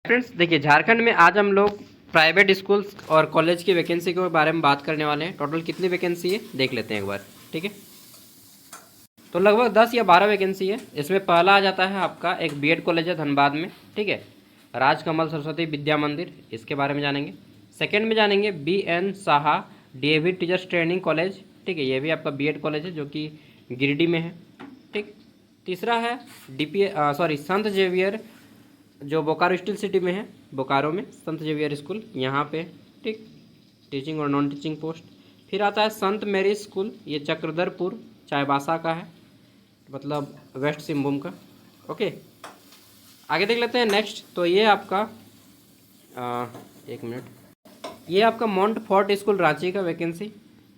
Friends देखिए, झारखंड में आज हम लोग प्राइवेट स्कूल्स और कॉलेज की वैकेंसी के बारे में बात करने वाले हैं। टोटल कितनी वैकेंसी है देख लेते हैं एक बार। ठीक है, तो लगभग 10 या 12 वैकेंसी है। इसमें पहला आ जाता है आपका एक बीएड कॉलेज है धनबाद में। ठीक है, राजकमल सरस्वती विद्या मंदिर, इसके बारे में जानेंगे। सेकेंड में जानेंगे BN Saha DAV teachers training college. ठीक है, ये भी आपका बीएड कॉलेज है जो कि गिरिडीह में है। ठीक, तीसरा है संत जेवियर जो बोकारो स्टील सिटी में है, बोकारो में संत जेवियर स्कूल यहाँ पे। ठीक, टीचिंग और नॉन टीचिंग पोस्ट। फिर आता है संत मैरी स्कूल, ये चक्रधरपुर चाईबासा का है, मतलब वेस्ट सिंहभूम का। ओके, आगे देख लेते हैं नेक्स्ट। तो ये आपका एक मिनट, ये आपका माउंट फोर्ट स्कूल रांची का वैकेंसी।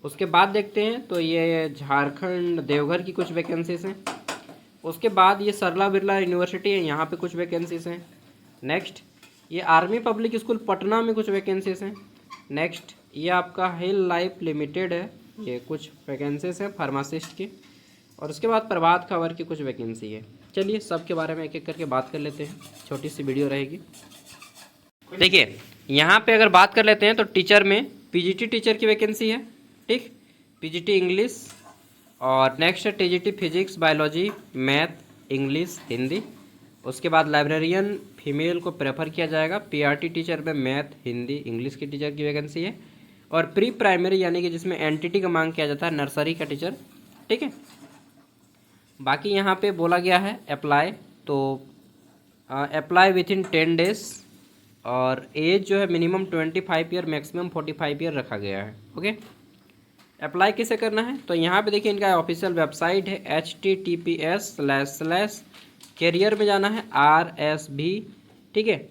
उसके बाद देखते हैं तो ये झारखंड देवघर की कुछ वैकेंसीज हैं। उसके बाद ये सरला बिरला यूनिवर्सिटी है, यहाँ पे कुछ वैकेंसीज हैं। नेक्स्ट ये आर्मी पब्लिक स्कूल पटना में कुछ वैकेंसीज हैं। नेक्स्ट ये आपका हिल लाइफ लिमिटेड है, ये कुछ वैकेंसीज हैं फार्मासिस्ट की। और उसके बाद प्रभात खबर की कुछ वैकेंसी है। चलिए सब के बारे में एक एक करके बात कर लेते हैं, छोटी सी वीडियो रहेगी। देखिए यहाँ पे अगर बात कर लेते हैं तो टीचर में पीजीटी टीचर की वैकेंसी है। ठीक, पीजीटी इंग्लिश, और नेक्स्ट है TGT physics biology math English Hindi. उसके बाद लाइब्रेरियन फीमेल को प्रेफर किया जाएगा। पीआरटी टीचर में मैथ हिंदी इंग्लिश की टीचर की वैकेंसी है। और प्री प्राइमरी यानी कि जिसमें एनटीटी का मांग किया जाता है, नर्सरी का टीचर। ठीक है, बाकी यहाँ पे बोला गया है अप्लाई, तो अप्लाई विथ इन 10 डेज। और एज जो है मिनिमम 25 ईयर मैक्सिमम 45 ईयर रखा गया है। ओके, अप्लाई कैसे करना है तो यहाँ पे देखिए इनका ऑफिशियल वेबसाइट है https:// में जाना है RSB। ठीक है,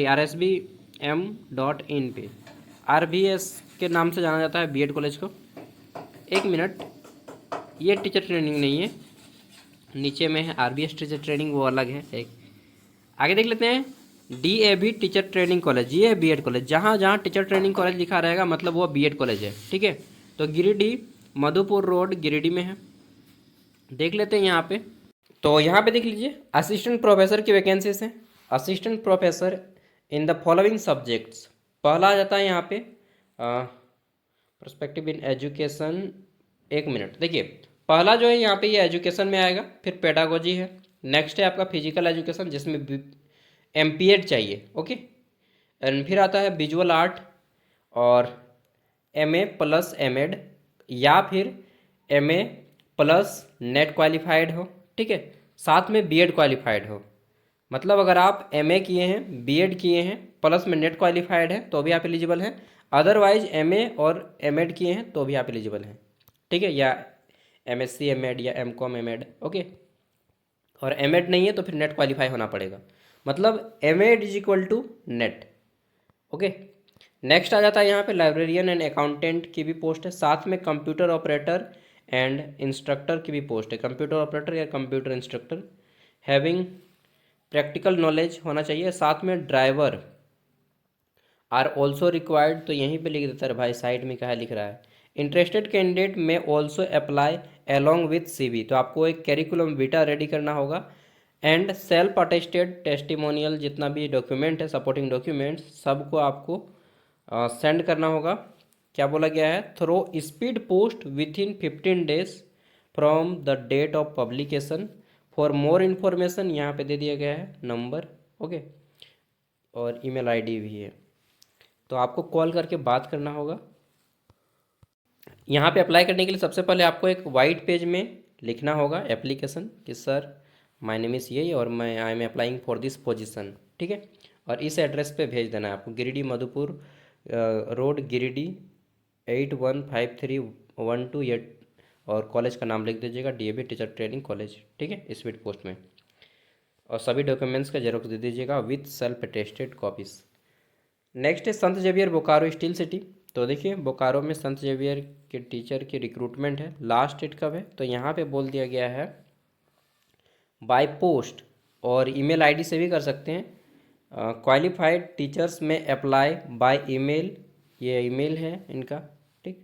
RSBM.in पे, RBS के नाम से जाना जाता है बीएड कॉलेज को। एक मिनट, ये टीचर ट्रेनिंग नहीं है, नीचे में है RBS टीचर ट्रेनिंग, वो अलग है एक। आगे देख लेते हैं DAV टीचर ट्रेनिंग कॉलेज, ये है बीएड कॉलेज। जहाँ जहाँ टीचर ट्रेनिंग कॉलेज लिखा रहेगा मतलब वो बीएड कॉलेज है। ठीक है, तो गिरिडीह मधुपुर रोड गिरिडीह में है। देख लेते हैं यहाँ पे, तो यहाँ पे देख लीजिए असिस्टेंट प्रोफेसर की वैकेंसीज हैं। Assistant professor in the following subjects, पहला आ जाता है यहाँ पे पर्सपेक्टिव इन एजुकेशन। एक मिनट, देखिए पहला जो है यहाँ पे ये एजुकेशन में आएगा, फिर पेडागोजी है। नेक्स्ट है आपका फिजिकल एजुकेशन जिसमें MPEd चाहिए। ओके, एंड फिर आता है विजुअल आर्ट और MA प्लस MEd, या फिर MA प्लस नेट क्वालिफाइड हो। ठीक है, साथ में बीएड क्वालिफाइड हो। मतलब अगर आप MA किए हैं बीएड किए हैं प्लस में नेट क्वालिफाइड है तो भी आप एलिजिबल हैं। अदरवाइज MA और MEd किए हैं तो भी आप एलिजिबल हैं। ठीक है, या MSc MEd या MCOM MEd। ओके, और MEd नहीं है तो फिर नेट क्वालिफाई होना पड़ेगा, मतलब MEd is equal to NET. Okay, next आ जाता है यहाँ पे लाइब्रेरियन एंड अकाउंटेंट की भी पोस्ट है, साथ में कंप्यूटर ऑपरेटर एंड इंस्ट्रक्टर की भी पोस्ट है। कंप्यूटर ऑपरेटर या computer instructor, having practical knowledge होना चाहिए। साथ में ड्राइवर आर ऑल्सो रिक्वायर्ड, तो यहीं पे लिख देता है भाई, साइड में क्या लिख रहा है, इंटरेस्टेड कैंडिडेट में also apply along with CV। तो आपको एक कैरिकुलम विटा रेडी करना होगा एंड सेल्फ अटेस्टेड टेस्टिमोनियल, जितना भी डॉक्यूमेंट है सपोर्टिंग डॉक्यूमेंट्स सबको आपको सेंड करना होगा। क्या बोला गया है, through speed post within 15 days from the date of publication. For more information यहाँ पे दे दिया गया है नंबर। ओके, और ईमेल ID भी है, तो आपको कॉल करके बात करना होगा। यहाँ पे अप्लाई करने के लिए सबसे पहले आपको एक वाइट पेज में लिखना होगा एप्लीकेशन कि सर माय नेम इज़ ये और मैं I am applying for this position. ठीक है, और इस एड्रेस पे भेज देना है आपको, गिरिडीह मधुपुर रोड गिरिडीह 815312, और कॉलेज का नाम लिख दीजिएगा DAV टीचर ट्रेनिंग कॉलेज। ठीक है, स्पीड पोस्ट में, और सभी डॉक्यूमेंट्स का जेरोक्स दे दीजिएगा with self attested copies. Next है संत जेवियर बोकारो स्टील सिटी। तो देखिए बोकारो में संत जेवियर के टीचर की रिक्रूटमेंट है। लास्ट डेट कब है तो यहाँ पे बोल दिया गया है बाय पोस्ट, और ईमेल ID से भी कर सकते हैं। क्वालिफाइड टीचर्स में अप्लाई बाय ईमेल, ये ईमेल है इनका, ठीक,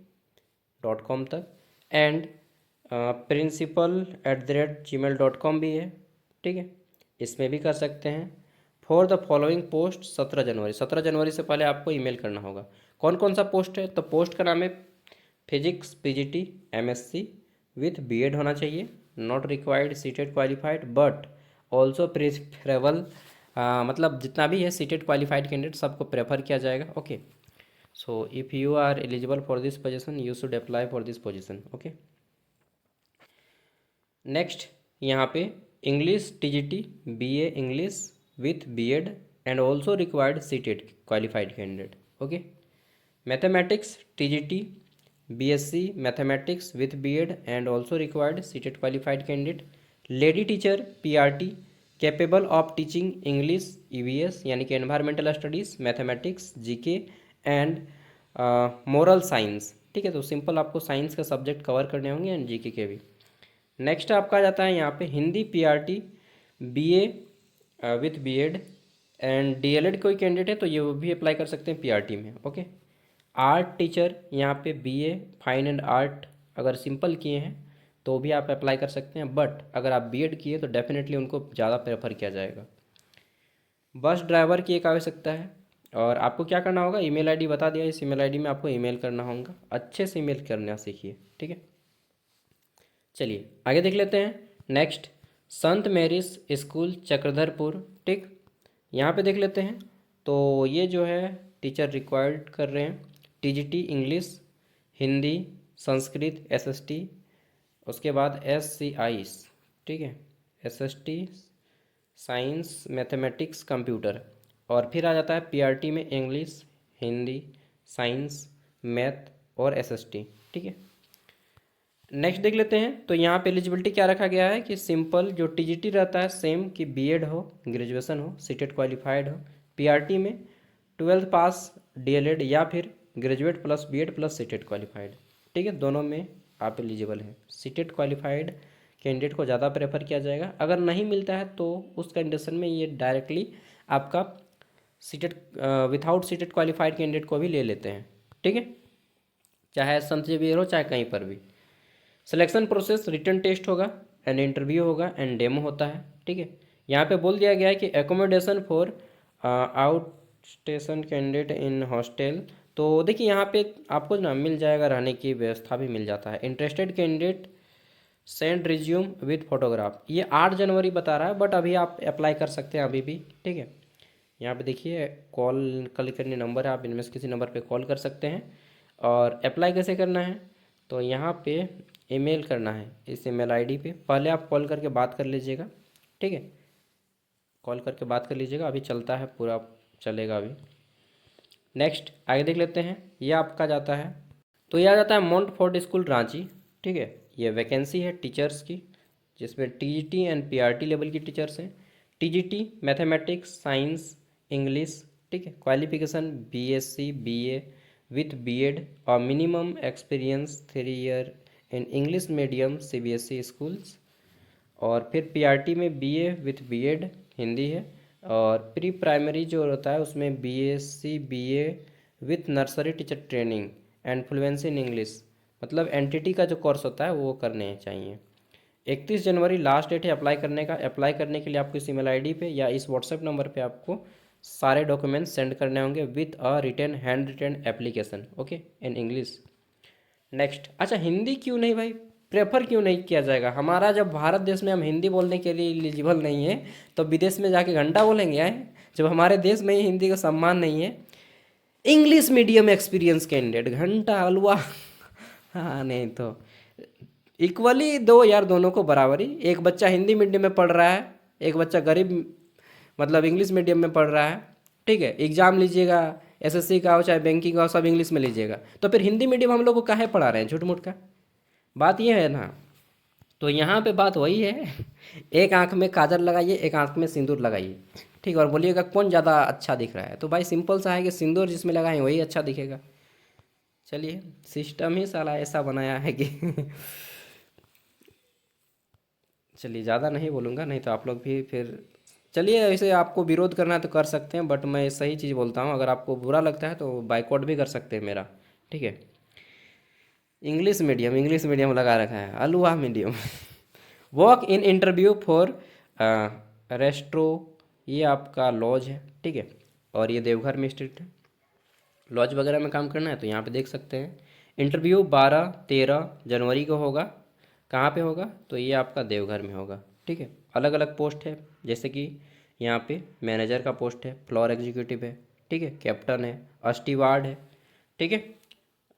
.com तक, एंड principal@gmail.com भी है। ठीक है, इसमें भी कर सकते हैं। फॉर द फॉलोइंग पोस्ट 17 जनवरी। 17 जनवरी से पहले आपको ईमेल करना होगा। कौन कौन सा पोस्ट है? तो पोस्ट का नाम है physics PGT MSc with BEd होना चाहिए, not required CTET qualified but also preferable, मतलब जितना भी है सीटेट क्वालिफाइड कैंडिडेट सबको प्रेफर किया जाएगा। Okay, so if you are eligible for this position you should apply for this position. Okay, next यहाँ पे English TGT BA English with BEd and also required CTET qualified candidate. Okay, mathematics TGT BSc mathematics with BEd and also required CTET qualified candidate. Lady teacher PRT capable of teaching English EVS यानी कि environmental studies mathematics GK and moral science. ठीक है, तो simple आपको science का subject cover करने होंगे and GK के भी। नेक्स्ट आपका आ जाता है यहाँ पे Hindi PRT BA with BEd and DElEd कोई कैंडिडेट है तो ये वो भी अप्लाई कर सकते हैं पीआरटी में। ओके, आर्ट टीचर यहाँ पे बीए फाइन एंड आर्ट अगर सिंपल किए हैं तो भी आप अप्लाई कर सकते हैं, बट अगर आप बीएड किए तो डेफिनेटली उनको ज़्यादा प्रेफर किया जाएगा। बस ड्राइवर की एक आवश्यकता है और आपको क्या करना होगा, ईमेल आईडी बता दिया, इस ईमेल आईडी में आपको ईमेल करना होगा। अच्छे से ईमेल करना सीखिए। ठीक है, चलिए आगे देख लेते हैं। नेक्स्ट संत मैरिज स्कूल चक्रधरपुर। ठीक, यहाँ पे देख लेते हैं। तो ये जो है टीचर रिक्वायर्ड कर रहे हैं TGT English Hindi Sanskrit SST, उसके बाद एससीआई। ठीक है, एसएसटी साइंस मैथमेटिक्स कंप्यूटर, और फिर आ जाता है पीआरटी में इंग्लिश हिंदी साइंस मैथ और एसएसटी। ठीक है, नेक्स्ट देख लेते हैं। तो यहाँ पे एलिजिबिलिटी क्या रखा गया है कि सिंपल जो टीजीटी रहता है सेम कि बीएड हो ग्रेजुएशन हो सीटेट क्वालिफाइड हो, पीआरटी में 12th पास डीएलएड या फिर graduate plus BEd plus CTET qualified. ठीक है, दोनों में आप एलिजिबल हैं। सीटेट क्वालिफाइड कैंडिडेट को ज़्यादा प्रेफर किया जाएगा। अगर नहीं मिलता है तो उस कंडीशन में ये डायरेक्टली आपका CTET without CTET qualified candidate को भी ले लेते हैं। ठीक है, चाहे संत जेवियर हो चाहे कहीं पर भी। सिलेक्शन प्रोसेस रिटन टेस्ट होगा एंड इंटरव्यू होगा एंड डेमो होता है। ठीक है, यहाँ पे बोल दिया गया है कि accommodation for out station candidate in hostel. तो देखिए यहाँ पे आपको ना मिल जाएगा, रहने की व्यवस्था भी मिल जाता है। Interested candidate send resume with photograph. ये 8 जनवरी बता रहा है बट अभी आप अप्लाई कर सकते हैं अभी भी। ठीक है, यहाँ पे देखिए कॉल करने नंबर है, आप इनमें से किसी नंबर पे कॉल कर सकते हैं। और अप्लाई कैसे करना है, तो यहाँ पे ईमेल करना है इस ईमेल आईडी पे। पहले आप कॉल करके बात कर लीजिएगा। ठीक है, कॉल करके बात कर लीजिएगा, अभी चलता है पूरा चलेगा अभी। नेक्स्ट आगे देख लेते हैं। ये आपका जाता है, तो ये आ जाता है मोंटफोर्ट स्कूल रांची। ठीक है, ये वैकेंसी है टीचर्स की जिसमें टीजीटी एंड पीआरटी लेवल की टीचर्स हैं। TGT mathematics science English. ठीक है, qualification BSc BA with BEd और minimum experience 3 year in English medium CBSE schools. और फिर पीआरटी में बीए विथ बीएड हिंदी है, और प्री प्राइमरी जो होता है उसमें BSc BA with nursery teacher training and fluency in English, मतलब एनटीटी का जो कोर्स होता है वो करने चाहिए। 31 जनवरी लास्ट डेट है अप्लाई करने का। अप्लाई करने के लिए आपको इस ईमेल आईडी पे या इस व्हाट्सएप नंबर पे आपको सारे डॉक्यूमेंट्स सेंड करने होंगे with a written hand written application. Okay, in English. Next, अच्छा हिंदी क्यों नहीं भाई, प्रेफर क्यों नहीं किया जाएगा? हमारा जब भारत देश में हम हिंदी बोलने के लिए एलिजिबल नहीं है तो विदेश में जाके घंटा बोलेंगे आए, जब हमारे देश में ही हिंदी का सम्मान नहीं है। इंग्लिश मीडियम एक्सपीरियंस कैंडिडेट घंटा हलवा हाँ नहीं तो इक्वली दो यार, दोनों को बराबरी। एक बच्चा हिंदी मीडियम में पढ़ रहा है, एक बच्चा गरीब मतलब इंग्लिश मीडियम में पढ़ रहा है। ठीक है, एग्जाम लीजिएगा एसएससी का हो चाहे बैंकिंग का हो सब इंग्लिश में लीजिएगा, तो फिर हिंदी मीडियम हम लोग को काहे पढ़ा रहे हैं झूठ मूठ का? बात ये है ना। तो यहाँ पे बात वही है एक आंख में काजल लगाइए एक आंख में सिंदूर लगाइए। ठीक है, और बोलिएगा कौन ज़्यादा अच्छा दिख रहा है, तो भाई सिंपल सा है कि सिंदूर जिसमें लगाएं वही अच्छा दिखेगा। चलिए, सिस्टम ही साला ऐसा बनाया है कि चलिए ज़्यादा नहीं बोलूँगा नहीं तो आप लोग भी फिर, चलिए ऐसे आपको विरोध करना है तो कर सकते हैं, बट मैं सही चीज़ बोलता हूँ। अगर आपको बुरा लगता है तो बाइकआउट भी कर सकते हैं मेरा। ठीक है, इंग्लिश मीडियम लगा रखा है, अलुआ medium work in interview for restro ये आपका लॉज है, ठीक है। और ये देवघर में स्थित है। लॉज वगैरह में काम करना है तो यहाँ पे देख सकते हैं। इंटरव्यू 12-13 जनवरी को होगा। कहाँ पे होगा? तो ये आपका देवघर में होगा, ठीक है। अलग अलग पोस्ट है, जैसे कि यहाँ पे मैनेजर का पोस्ट है, फ्लोर एग्जीक्यूटिव है, ठीक है, कैप्टन है, अस्टीवार्ड है, ठीक है,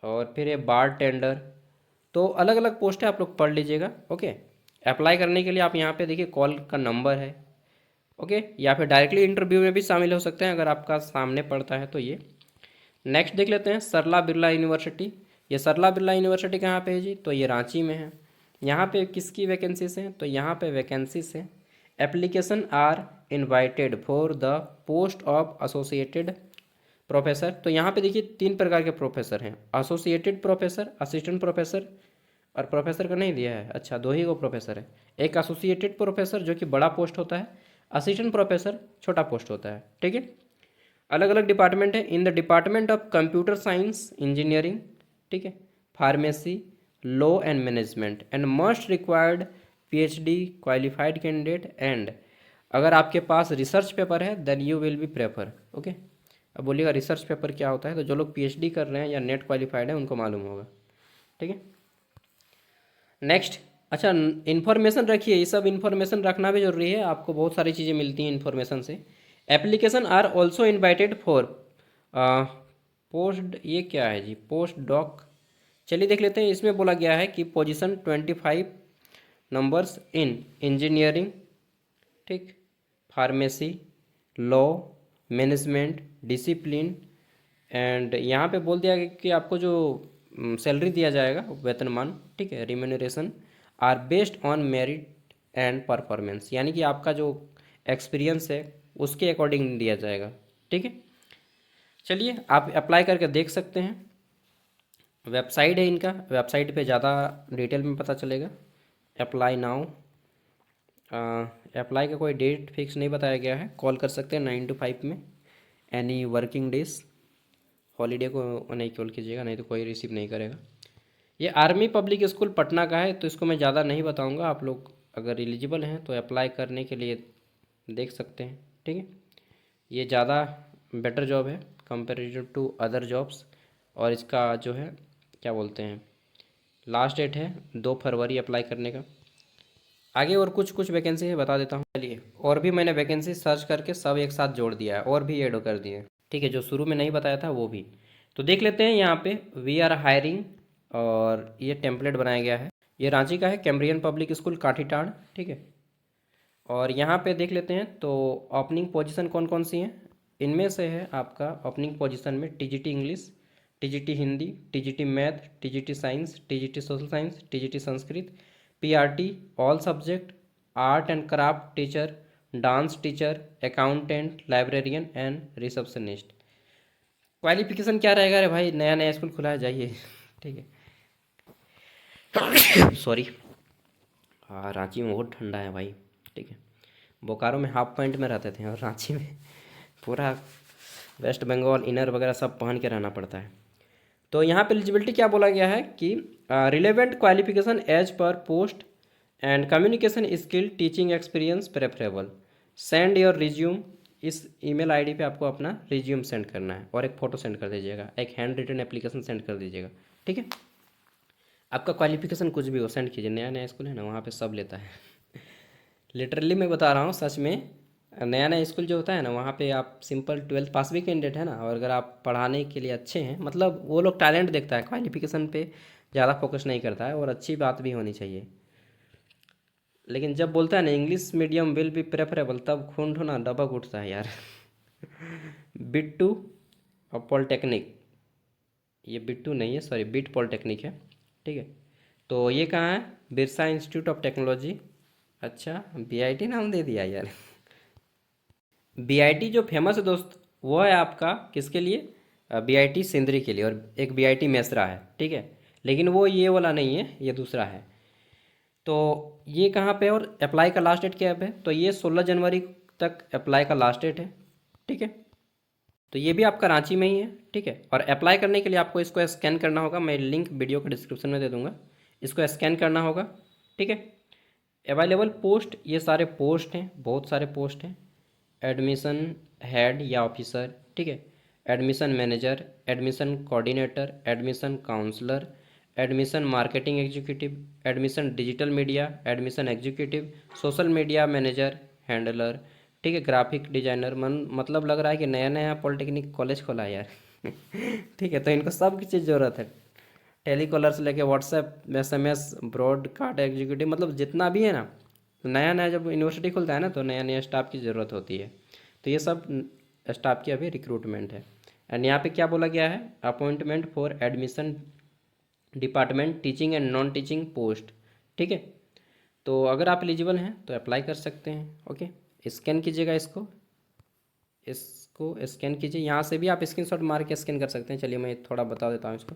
और फिर ये बार टेंडर। तो अलग अलग पोस्ट है, आप लोग पढ़ लीजिएगा, ओके। अप्लाई करने के लिए आप यहाँ पे देखिए कॉल का नंबर है, ओके, या फिर डायरेक्टली इंटरव्यू में भी शामिल हो सकते हैं अगर आपका सामने पड़ता है तो ये। नेक्स्ट देख लेते हैं सरला बिरला यूनिवर्सिटी। ये सरला बिरला यूनिवर्सिटी कहाँ पे है जी? तो ये रांची में है। यहाँ पे किसकी वैकेंसीज हैं? तो यहाँ पे वैकेंसीज हैं। Application are invited for the post of associated professor. तो यहाँ पे देखिए 3 प्रकार के प्रोफेसर हैं, एसोसिएटेड प्रोफेसर, असिस्टेंट प्रोफेसर, और प्रोफेसर का नहीं दिया है, अच्छा 2 ही को प्रोफेसर है। एक एसोसिएटेड प्रोफेसर जो कि बड़ा पोस्ट होता है, असिस्टेंट प्रोफेसर छोटा पोस्ट होता है, ठीक है। अलग अलग डिपार्टमेंट है। In the department of computer science engineering, ठीक है, pharmacy, law and management, and must required PhD qualified candidate, and अगर आपके पास रिसर्च पेपर है then you will be prefer, okay. अब बोलिएगा रिसर्च पेपर क्या होता है? तो जो लोग पीएचडी कर रहे हैं या नेट क्वालिफाइड है उनको मालूम होगा, ठीक है। नेक्स्ट, अच्छा इन्फॉर्मेशन रखिए, ये सब इन्फॉर्मेशन रखना भी जरूरी है, आपको बहुत सारी चीज़ें मिलती हैं इन्फॉर्मेशन से। Application are also invited for post, ये क्या है जी? Post doc. चलिए देख लेते हैं। इसमें बोला गया है कि पोजीशन 25 नंबर्स इन इंजीनियरिंग, ठीक, pharmacy, law, management, discipline, and यहाँ पे बोल दिया गया कि आपको जो सैलरी दिया जाएगा, वेतनमान, ठीक है, remuneration, are based on merit and performance, यानी कि आपका जो एक्सपीरियंस है उसके अकॉर्डिंग दिया जाएगा, ठीक है। चलिए आप अप्लाई करके देख सकते हैं। वेबसाइट है इनका, वेबसाइट पे ज़्यादा डिटेल में पता चलेगा। अप्लाई नाउ, अप्लाई का कोई डेट फिक्स नहीं बताया गया है, कॉल कर सकते हैं 9 to 5 में, एनी वर्किंग डेज। हॉलीडे को नहीं कॉल कीजिएगा, नहीं तो कोई रिसीव नहीं करेगा। ये आर्मी पब्लिक स्कूल पटना का है, तो इसको मैं ज़्यादा नहीं बताऊंगा। आप लोग अगर एलिजिबल हैं तो अप्लाई करने के लिए देख सकते हैं, ठीक है। ये ज़्यादा बेटर जॉब है कंपेरेटिव टू अदर जॉब्स। और इसका जो है क्या बोलते हैं, लास्ट डेट है 2 फरवरी अप्लाई करने का। आगे और कुछ कुछ वैकेंसी है, बता देता हूँ। चलिए, और भी मैंने वैकेंसी सर्च करके सब एक साथ जोड़ दिया है और भी ऐड कर दिए हैं, ठीक है, जो शुरू में नहीं बताया था वो भी। तो देख लेते हैं यहाँ पे वी आर हायरिंग, और ये टेम्पलेट बनाया गया है। ये रांची का है, कैम्ब्रियन पब्लिक स्कूल काठीटाड़, ठीक है। और यहाँ पे देख लेते हैं तो ओपनिंग पोजीशन कौन कौन सी हैं। इनमें से है आपका ओपनिंग पोजीशन में TGT English, TGT Hindi, TGT math, TGT science, TGT social science, TGT Sanskrit, PRT all subject, art and craft teacher, dance teacher, accountant, librarian and receptionist. Qualification क्या रहेगा? रे भाई, नया नया स्कूल खुला है, जाइए, ठीक है। सॉरी, हाँ रांची में बहुत ठंडा है भाई, ठीक है। बोकारो में हाफ पैंट में रहते थे और रांची में पूरा वेस्ट बंगाल इनर वगैरह सब पहन के रहना पड़ता है। तो यहाँ पे एलिजिबिलिटी क्या बोला गया है कि relevant qualification as per post and communication skill, teaching experience preferable, send your resume. इस ईमेल आईडी पे आपको अपना रिज्यूम सेंड करना है और एक फ़ोटो सेंड कर दीजिएगा, एक हैंड रिटन एप्लीकेशन सेंड कर दीजिएगा, ठीक है। आपका क्वालिफिकेशन कुछ भी हो सेंड कीजिए, नया नया स्कूल है ना, वहाँ पे सब लेता है। लिटरली मैं बता रहा हूँ, सच में। नया नया स्कूल जो होता है ना, वहाँ पे आप सिंपल 12th पास भी कैंडिडेट है ना, और अगर आप पढ़ाने के लिए अच्छे हैं, मतलब वो लोग टैलेंट देखता है, क्वालिफिकेशन पे ज़्यादा फोकस नहीं करता है, और अच्छी बात भी होनी चाहिए। लेकिन जब बोलता है ना English medium will be preferable, तब खून ना डबक उठता है यार। बिट्टू और पॉलिटेक्निक, ये बिट्टू नहीं है, सॉरी, बिट पॉलिटेक्निक है, ठीक है। तो ये कहाँ है? Birsa institute of technology. अच्छा, बीआईटी नाम दे दिया यार। बीआईटी जो फेमस है दोस्त, वो है आपका किसके लिए? बीआईटी सिंदरी के लिए, और एक बीआईटी मेसरा है, ठीक है। लेकिन वो ये वाला नहीं है, ये दूसरा है। तो ये कहाँ पे, और अप्लाई का लास्ट डेट क्या है? तो ये 16 जनवरी तक अप्लाई का लास्ट डेट है, ठीक है। तो ये भी आपका रांची में ही है, ठीक है। और अप्लाई करने के लिए आपको इसको स्कैन करना होगा, मैं लिंक वीडियो के डिस्क्रिप्शन में दे दूंगा, इसको स्कैन करना होगा, ठीक है। अवेलेबल पोस्ट, ये सारे पोस्ट हैं, बहुत सारे पोस्ट हैं, एडमिशन हेड या ऑफिसर, ठीक है, admission manager, admission coordinator, admission counsellor, admission marketing executive, admission digital media, admission executive, social media manager handler, ठीक है, ग्राफिक डिजाइनर। मतलब लग रहा है कि नया नया पॉलिटेक्निक कॉलेज खोला है यार। ठीक है, तो इनको सब की चीज़ ज़रूरत है, टेलीकॉलर से लेके व्हाट्सएप, एसएमएस, ब्रॉडकास्ट एग्जीक्यूटिव, मतलब जितना भी है ना, तो नया नया जब यूनिवर्सिटी खुलता है ना तो नया नया स्टाफ की ज़रूरत होती है। तो ये सब स्टाफ की अभी रिक्रूटमेंट है। एंड यहाँ पे क्या बोला गया है, appointment for admission department teaching and non teaching post, ठीक है। तो अगर आप एलिजिबल हैं तो अप्लाई कर सकते हैं। ओके, स्कैन कीजिएगा इसको, इसको स्कैन कीजिए। यहाँ से भी आप स्क्रीनशॉट मार के स्कैन कर सकते हैं। चलिए मैं थोड़ा बता देता हूँ इसको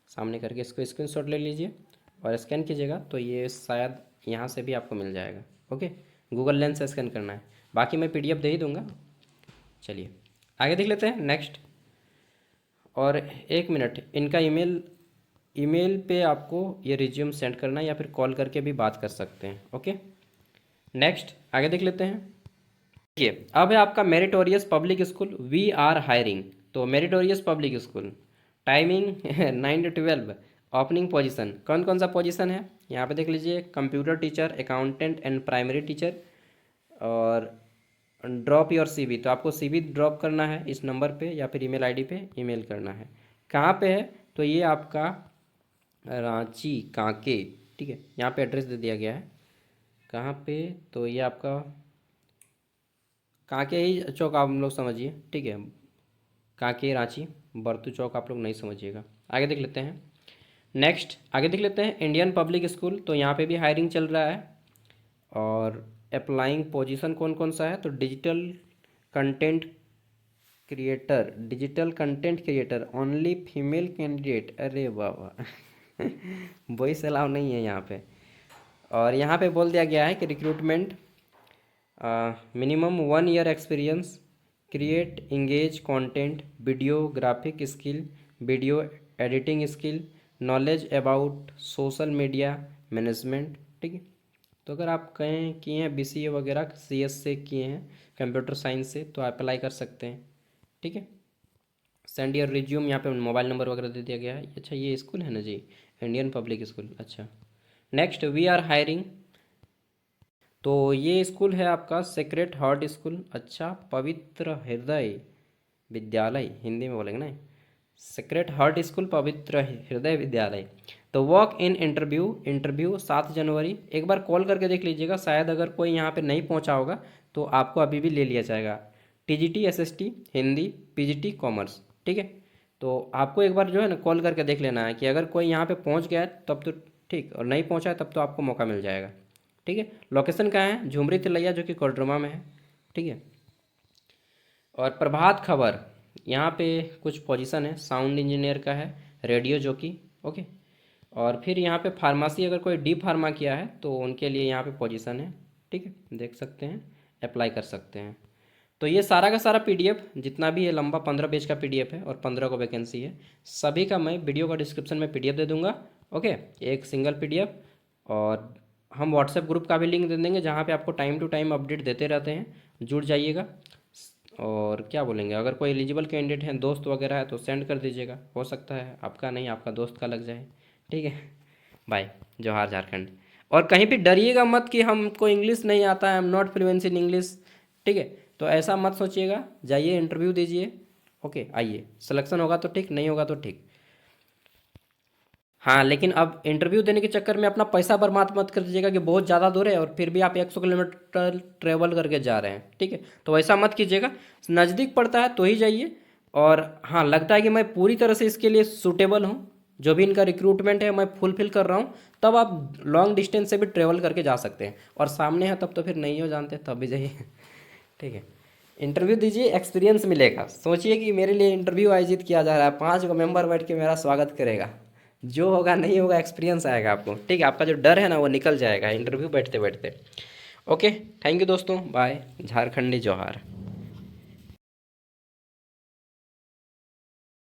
सामने करके। इसको स्क्रीनशॉट ले लीजिए और स्कैन कीजिएगा, तो ये शायद यहाँ से भी आपको मिल जाएगा। ओके, गूगल लेंस से स्कैन करना है, बाकी मैं पीडीएफ दे ही दूँगा। चलिए आगे देख लेते हैं नेक्स्ट। और एक मिनट, इनका ईमेल पे आपको ये रिज्यूम सेंड करना है या फिर कॉल करके भी बात कर सकते हैं। ओके, नेक्स्ट आगे देख लेते हैं। देखिए अब है आपका meritorious public school, we are hiring. तो meritorious public school, timing 9 to 12, opening position, कौन कौन सा पोजीशन है यहाँ पे देख लीजिए, computer teacher, accountant and primary teacher. और ड्रॉप योर सीवी, तो आपको सीवी ड्रॉप करना है इस नंबर पे या फिर ईमेल आईडी पे ईमेल करना है। कहाँ पे है, तो ये आपका रांची कांके, ठीक है, यहाँ पे एड्रेस दे दिया गया है। कहाँ पे, तो ये आपका कांके ही चौक आप लोग समझिए, ठीक है, कांके रांची, बरतू चौक आप लोग नहीं समझिएगा। आगे देख लेते हैं नेक्स्ट। आगे देख लेते हैं इंडियन पब्लिक स्कूल, तो यहाँ पे भी हायरिंग चल रहा है। और अप्लाइंग पोजीशन कौन कौन सा है, तो digital content creator, digital content creator, only female candidate. अरे वाह वाह, वॉइस अलाउ नहीं है यहाँ पे। और यहाँ पे बोल दिया गया है कि recruitment minimum 1 year experience, create engage content, video graphic skill, video editing skill, knowledge about social media management, ठीक है। तो अगर आप कहें किए हैं बीसीए वगैरह सीएस से किए हैं, कंप्यूटर साइंस से, तो अप्लाई कर सकते हैं, ठीक है। सेंड योर रिज्यूम, यहाँ पे मोबाइल नंबर वगैरह दे दिया गया है। अच्छा ये स्कूल है ना जी, इंडियन पब्लिक स्कूल। अच्छा नेक्स्ट, वी आर हायरिंग, तो ये स्कूल है आपका सेक्रेड हार्ट स्कूल। अच्छा, पवित्र हृदय विद्यालय, हिंदी में बोलेंगे ना, सेक्रेड हार्ट स्कूल पवित्र हृदय विद्यालय। तो वॉक इन इंटरव्यू 7 जनवरी। एक बार कॉल करके देख लीजिएगा, शायद अगर कोई यहाँ पे नहीं पहुँचा होगा तो आपको अभी भी ले लिया जाएगा। TGT SST Hindi, PGT commerce, ठीक है। तो आपको एक बार जो है ना कॉल करके देख लेना है कि अगर कोई यहाँ पे पहुँच गया है तब तो ठीक, और नहीं पहुँचा है तब तो आपको मौका मिल जाएगा, ठीक है। लोकेशन कहाँ है, झुमरी तिलैया, जो कि कोडरमा में है, ठीक है। और प्रभात खबर, यहाँ पे कुछ पोजीशन है, साउंड इंजीनियर का है, रेडियो जॉकी, ओके। और फिर यहाँ पे फार्मेसी, अगर कोई डी फार्मा किया है तो उनके लिए यहाँ पे पोजीशन है, ठीक है, देख सकते हैं, अप्लाई कर सकते हैं। तो ये सारा का सारा पीडीएफ जितना भी है लंबा 15 पेज का पीडीएफ है और 15 को वैकेंसी है, सभी का मैं वीडियो का डिस्क्रिप्शन में पीडीएफ दे दूंगा। ओके, एक सिंगल पीडीएफ। और हम व्हाट्सएप ग्रुप का भी लिंक दे देंगे जहाँ पे आपको टाइम टू टाइम अपडेट देते रहते हैं, जुड़ जाइएगा। और क्या बोलेंगे, अगर कोई एलिजिबल कैंडिडेट हैं, दोस्त वगैरह है, तो सेंड कर दीजिएगा, हो सकता है आपका नहीं आपका दोस्त का लग जाए, ठीक है। बाय, जोहार झारखंड। और कहीं भी डरिएगा मत कि हमको इंग्लिश नहीं आता है, I am not Fluence in English, ठीक है। तो ऐसा मत सोचिएगा, जाइए इंटरव्यू दीजिए, ओके, आइए, सिलेक्शन होगा तो ठीक, नहीं होगा तो ठीक। हाँ, लेकिन अब इंटरव्यू देने के चक्कर में अपना पैसा बर्बाद मत कर दीजिएगा कि बहुत ज़्यादा दूर है और फिर भी आप 100 किलोमीटर ट्रेवल करके जा रहे हैं, ठीक है। तो ऐसा मत कीजिएगा, नज़दीक पड़ता है तो ही जाइए। और हाँ, लगता है कि मैं पूरी तरह से इसके लिए सूटेबल हूँ, जो भी इनका रिक्रूटमेंट है मैं फुलफिल कर रहा हूँ, तब आप लॉन्ग डिस्टेंस से भी ट्रेवल करके जा सकते हैं। और सामने है तब तो फिर नहीं हो जानते, तब भी जाइए, ठीक है। इंटरव्यू दीजिए, एक्सपीरियंस मिलेगा। सोचिए कि मेरे लिए इंटरव्यू आयोजित किया जा रहा है, 5 मेंबर बैठ के मेरा स्वागत करेगा, जो होगा नहीं होगा एक्सपीरियंस आएगा आपको, ठीक है। आपका जो डर है ना वो निकल जाएगा इंटरव्यू बैठते बैठते। ओके, थैंक यू दोस्तों, बाय, झारखंडी जोहार।